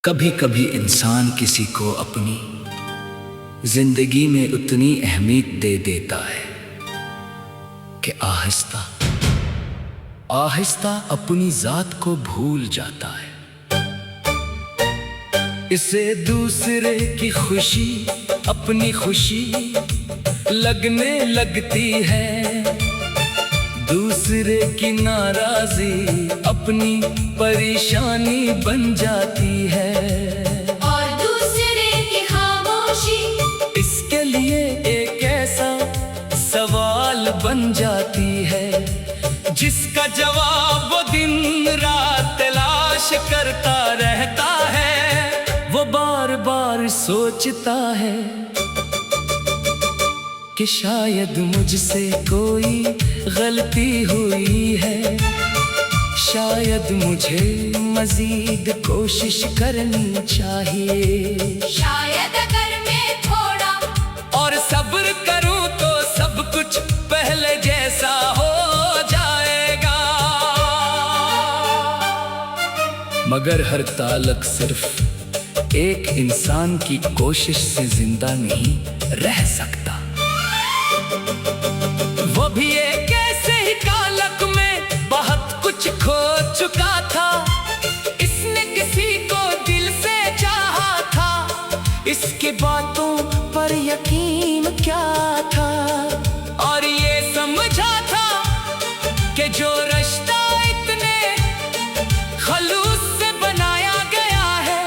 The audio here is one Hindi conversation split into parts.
कभी कभी इंसान किसी को अपनी जिंदगी में उतनी अहमियत दे देता है कि आहिस्ता आहिस्ता अपनी जात को भूल जाता है। इसे दूसरे की खुशी अपनी खुशी लगने लगती है, दूसरे की नाराजी अपनी परेशानी बन जाती है, और दूसरे की खामोशी इसके लिए एक ऐसा सवाल बन जाती है जिसका जवाब वो दिन रात तलाश करता रहता है। वो बार बार सोचता है कि शायद मुझसे कोई गलती हुई है, शायद मुझे मजीद कोशिश करनी चाहिए। शायद अगर मैं थोड़ा और सब्र करूं तो सब कुछ पहले जैसा हो जाएगा। मगर हर ताल्लुक सिर्फ एक इंसान की कोशिश से जिंदा नहीं रह सकता। वो भी एक ऐसे ही ताल्लुक में बहुत कुछ खो चुका था। इसने किसी को दिल से चाहा था, इसकी बातों पर यकीन क्या था, और ये समझा था कि जो रिश्ता इतने खलूस से बनाया गया है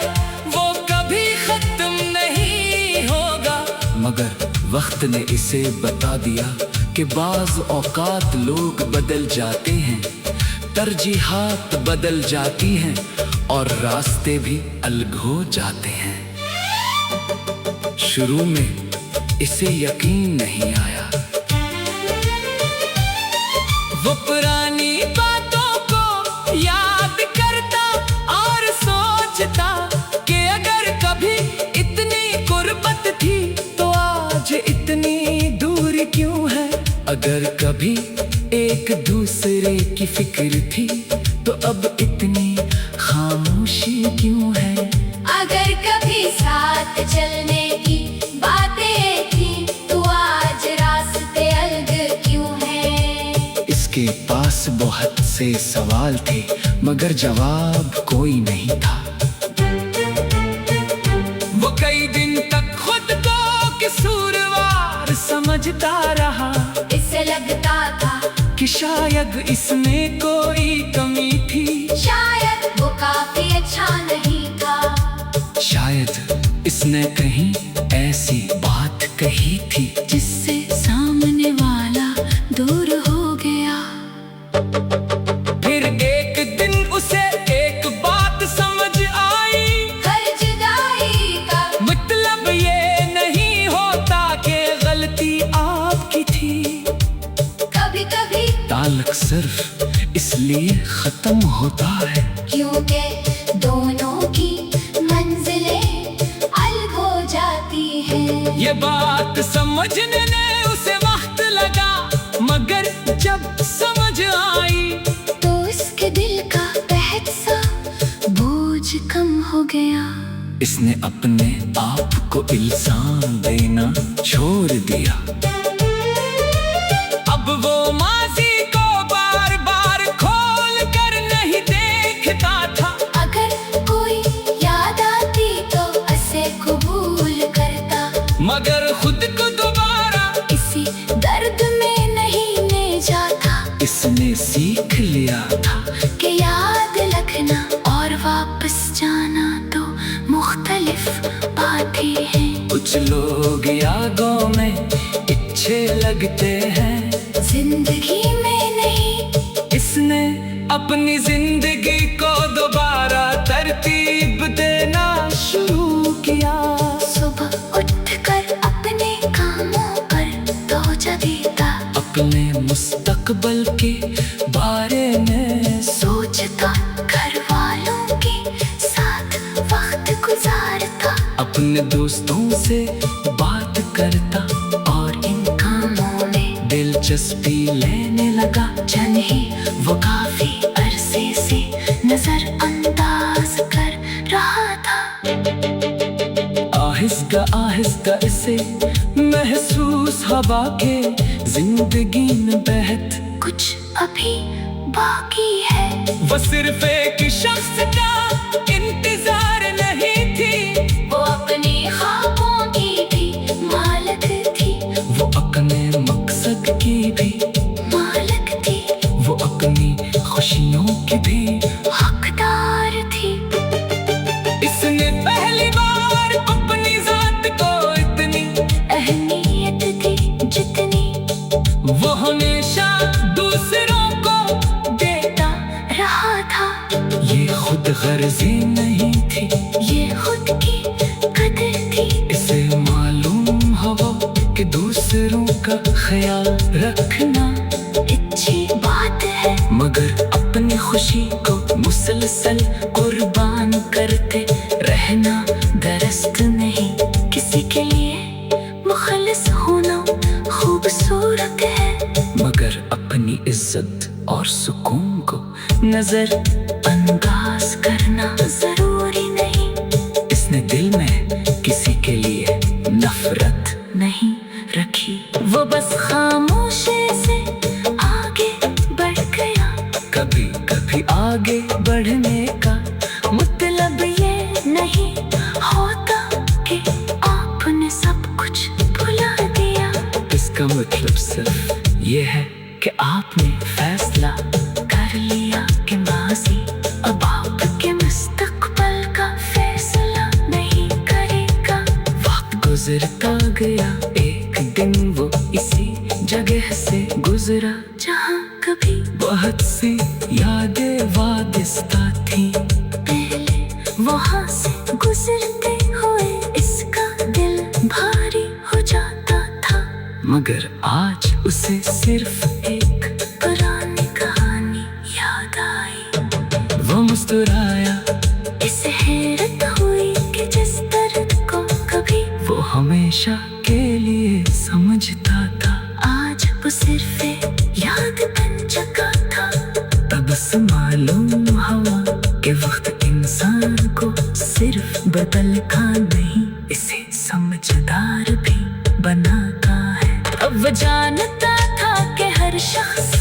वो कभी खत्म नहीं होगा। मगर वक्त ने इसे बता दिया कि बाज़ औकात लोग बदल जाते हैं, तरजीहात बदल जाती हैं और रास्ते भी अलग हो जाते हैं। शुरू में इसे यकीन नहीं आया, वो पुरानी बातों को याद करता और सोचता कि अगर कभी इतनी कुर्बत थी तो आज इतनी दूरी क्यों है। अगर कभी एक दूसरे की फिक्र थी तो अब इतनी खामोशी क्यों है। अगर कभी साथ चलने की बातें थी तो आज रास्ते अलग क्यों हैं। इसके पास बहुत से सवाल थे मगर जवाब कोई नहीं था। वो कई दिन तक खुद को कसूरवार समझता रहा, इसे लगता था कि शायद इसमें कोई कमी थी, शायद वो काफी अच्छा नहीं था, शायद इसने कहीं ऐसी बात कही थी जिससे सामने वाला दूर हो गया। फिर एक दिन उसे एक बात समझ आई, हर जुदाई का मतलब ये नहीं होता कि गलती आपकी थी। कभी कभी ताल्लुक सिर्फ इसलिए खत्म होता है क्योंकि दोनों की मंजिलें अलग हो जाती हैं। ये बात समझने में उसे वक्त लगा, मगर जब समझ आई तो उसके दिल का बेहद सा बोझ कम हो गया। इसने अपने आप को इल्जाम देना छोड़ दिया। अब वो माजी को बार बार खोल कर नहीं देखता था, अगर कोई याद आती तो उसे कबूल करता, मगर खुद को दोबारा इसी दर्द में नहीं ले जाता। इसने सीख लिया था कि याद रखना और वापस जाना तो मुख्तलिफ बातें हैं। कुछ लोग यादों में अच्छे लगते हैं, जिंदगी में नहीं। इसने अपनी जिंदगी को दोबारा तरतीब देना शुरू किया। सुबह उठकर अपने कामों पर तवज्जो देता, अपने मुस्तकबल के बारे में सोचता, घर वालों के साथ वक्त गुजारता, अपने दोस्तों से बात करता और इन कामों में दिलचस्पी लेने लगा। ही वो काफी अरसे से नजर अंदाज कर रहा था। आहिस्ता आहिस्ता इसे महसूस हवा के जिंदगी में बहत कुछ अभी बाकी है। वो सिर्फ एक शख्स का इंतजार नहीं थी, वो अपनी ख्वाबों की भी मालिक थी, वो अपने मकसद की भी मालिक थी, वो अपनी खुशियों की भी हकदार थी। इसने पहली बार अपनी जात को इतनी अहमियत दी जितनी वो हमेशा दूसरों को देता रहा था। ये खुद गर्जी नहीं थी, ये खुद की कदर थी। इसे मालूम हवा कि दूसरों का ख्याल रखना अच्छी बात है, मगर अपनी खुशी को मुसलसल कुर्बान करते रहना दुरुस्त नहीं। किसी के लिए मुखलिस होना खूबसूरत है, मगर अपनी इज्जत और सुकून को नजर अंदाज करना जरूरी नहीं। इसने दिल में किसी के लिए नफरत नहीं रखी, वो बस खामोशी से आगे बढ़ गया। कभी कभी आगे बढ़ने का मतलब ये नहीं होता कि आपने सब कुछ भुला दिया। इसका मतलब सिर्फ ये है कि आपने फैसला कर लिया कि माजी अब आपके मुस्तकबल का फैसला नहीं करेगा। वक्त गुजरता गया, एक दिन वो इसी जगह से गुजरा जहाँ कभी बहुत सी यादें वादिस्ता थी। पहले वहाँ से गुजरते हुए इसका दिल भारी हो जाता था, मगर आज उसे सिर्फ एक पुरानी कहानी याद आई। वो मुस्कुराया, इसे हैरत हुई कि जिस दर्द को कभी वो हमेशा के लिए समझता था, आज वो सिर्फ एक याद बन चुका था। तब से मालूम हुआ कि वक्त इंसान को सिर्फ बदलता नहीं, इसे समझदार भी बनाता है। अब वो जानता था कि हर शख्स